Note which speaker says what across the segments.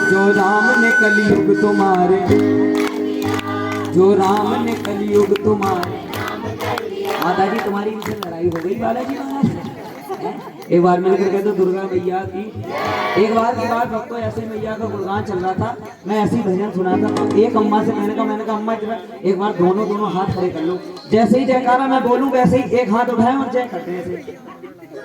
Speaker 1: जो राम ने कलयुग तुम्हारे, जो राम ने कलयुग तुम्हारे। माता जी तुम्हारी इनसे लड़ाई हो गई बालाजी महाराज से? एक बार मिलकर कहते दुर्गा मैया की। एक बार की बात, भक्तों ऐसे मैया का गुणगान चल रहा था, मैं ऐसी भजन सुना था, तो एक अम्मा से मैंने कहा अम्मा एक बार दोनों हाथ खड़े कर लो। जैसे ही जयकारा मैं बोलूं वैसे ही एक हाथ उठाए और जय करते हैं।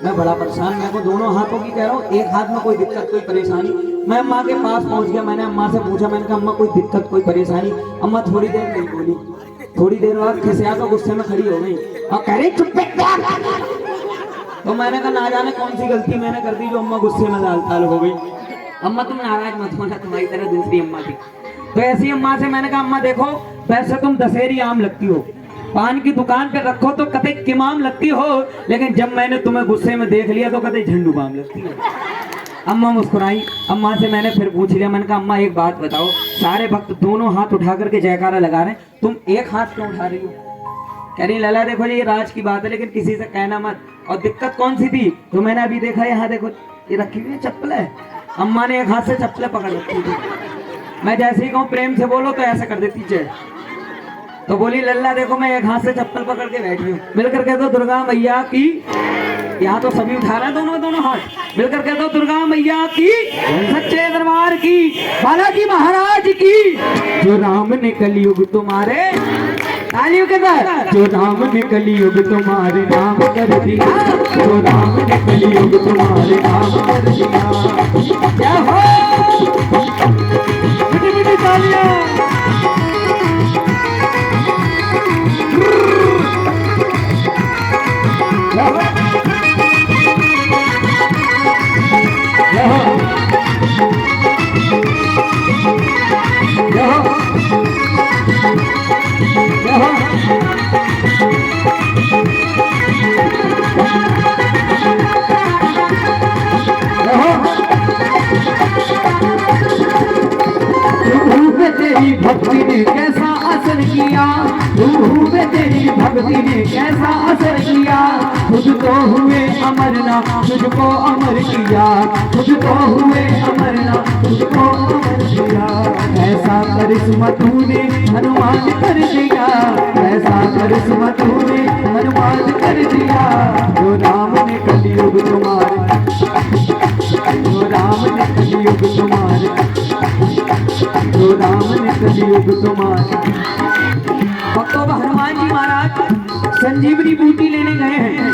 Speaker 1: मैं बड़ा परेशान, मैं को दोनों हाथों की कह रहा हूँ, एक हाथ में कोई दिक्कत कोई परेशानी। मैं अम्मा के पास पहुंच गया, मैंने अम्मा से पूछा, मैंने कहा अम्मा कोई दिक्कत कोई परेशानी? अम्मा थोड़ी देर नहीं बोली, थोड़ी देर बाद खिसिया तो गुस्से में खड़ी हो गई और कह रही चुप। तो मैंने कहा ना जाने कौन सी गलती मैंने कर दी जो अम्मा गुस्से में लाल ताल हो गई। अम्मा तुम नाराज मत होना, तुम्हारी तरह दूसरी अम्मा थी। तो ऐसी अम्मा से मैंने कहा अम्मा देखो, वैसे तुम दशहरी आम लगती हो, पान की दुकान पे रखो तो कते किमाम लगती हो, लेकिन जब मैंने तुम्हें गुस्से में देख लिया तो कते झंडू बाम लगती हो। अम्मा मुस्कुराई। अम्मा से मैंने फिर पूछ लिया, मैंने कहा अम्मा एक बात बताओ, सारे भक्त दोनों हाथ उठा करके जयकारा लगा रहे हैं, तुम एक हाथ क्यों उठा रही हो? कह रही लला देखो ये राज की बात है, लेकिन किसी से कहना मत। और दिक्कत कौन सी थी? तो मैंने अभी देखा, यहाँ देखो ये रखी हुई चप्पल है। अम्मा ने एक हाथ से चप्पल पकड़ रखी थी। मैं जैसे ही कहूँ प्रेम से बोलो तो ऐसा कर देती जय। तो बोली लल्ला देखो मैं एक हाथ से चप्पल पकड़ के बैठी हूँ। मिलकर कह दो दुर्गा मैया की। यहाँ तो सभी उठा रहे हैं दोनों हाथ। मिलकर कह दो दुर्गा मैया की, सच्चे दरबार की, बालाजी महाराज की। जो राम ने कलयुग तुम्हारे, तालियों के साथ, जो राम ने कलयुग तुम्हारे नाम कर दिया, जो राम ने कलयुग तुम्हारे नाम कर दिया। क्या हो मिठी मिठी तालियां। तेरी भक्ति ने कैसा असर किया, तेरी भक्ति ने कैसा असर किया। तुझको हुए अमरना, तुझको अमर किया, तुझको हुए अमरना, तुझको अमर किया। ऐसा करिश्मा तूने हनुमान कर दिया, ऐसा करिश्मा तूने हनुमान कर दिया। जो राम ने कलयुग तुम्हारे, जो राम ने कलयुग तुम्हारे, जो राम ने कलयुग तुम्हारे। भक्तों हनुमान जी महाराज संजीवनी बूटी लेने गए हैं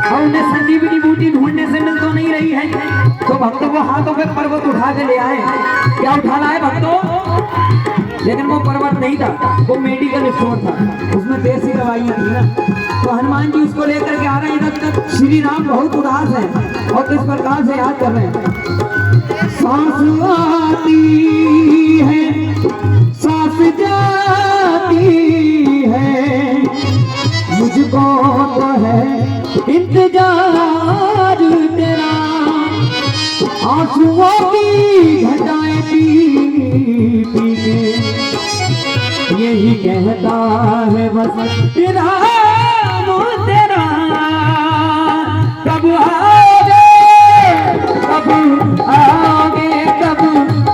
Speaker 1: और उन्हें संजीवनी बूटी ढूंढने से मिल तो नहीं रही है, तो भक्तों को हाथों पे पर्वत उठा के ले आए। क्या उठा लाए भक्तों? लेकिन वो पर्वत नहीं था, वो मेडिकल स्टोर था, उसमें देसी दवाइयां थी ना। तो हनुमान जी उसको लेकर के आ रहे हैं। इधर तक श्री राम बहुत उदास है और किस प्रकार से याद कर रहे हैं। सांस आती है, सांस जाती है, मुझको तो है इंतजार तेरा। आंसुओं की घटाएं पी पी के यही कहता है बस तेरा तेरा। कब आओगे, कब आओगे, कब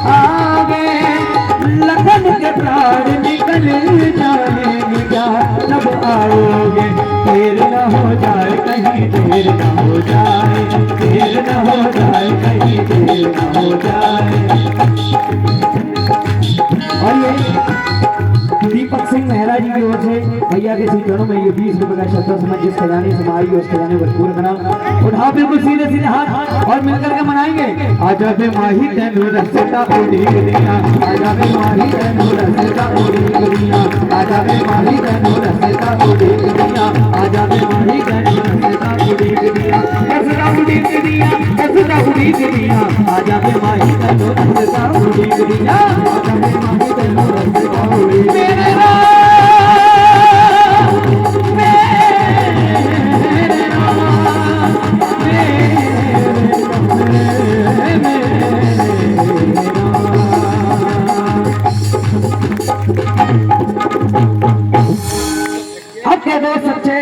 Speaker 1: आओगे, लखन के प्राण निकल जाएंगे क्या? कब आओगे, देर न हो जाए कहीं, देर न हो जाए, देर न हो जाए कहीं, देर न हो जाए। और ये दीपक सिंह मेहरा जी की ओर से भैया के चरणों में ये 20 रुपए का शब्द समझ जिस खजाने से मारी उस खजाने भरपूर बना। उठा बिल्कुल सीधे सीधे हाथ और मिलकर के मनाएंगे। आजा बे माही तेनू रसता उड़ी गलियां, आजा बे माही तेनू रसता उड़ी गलियां, आजा बे माही तेनू रसता उड़ी गलियां, आजा बे माही तेनू रसता उड़ी गलियां, रसता उड़ी गलियां, रसता उड़ी गलियां, आजा बे माही तेनू रसता उड़ी गलियां।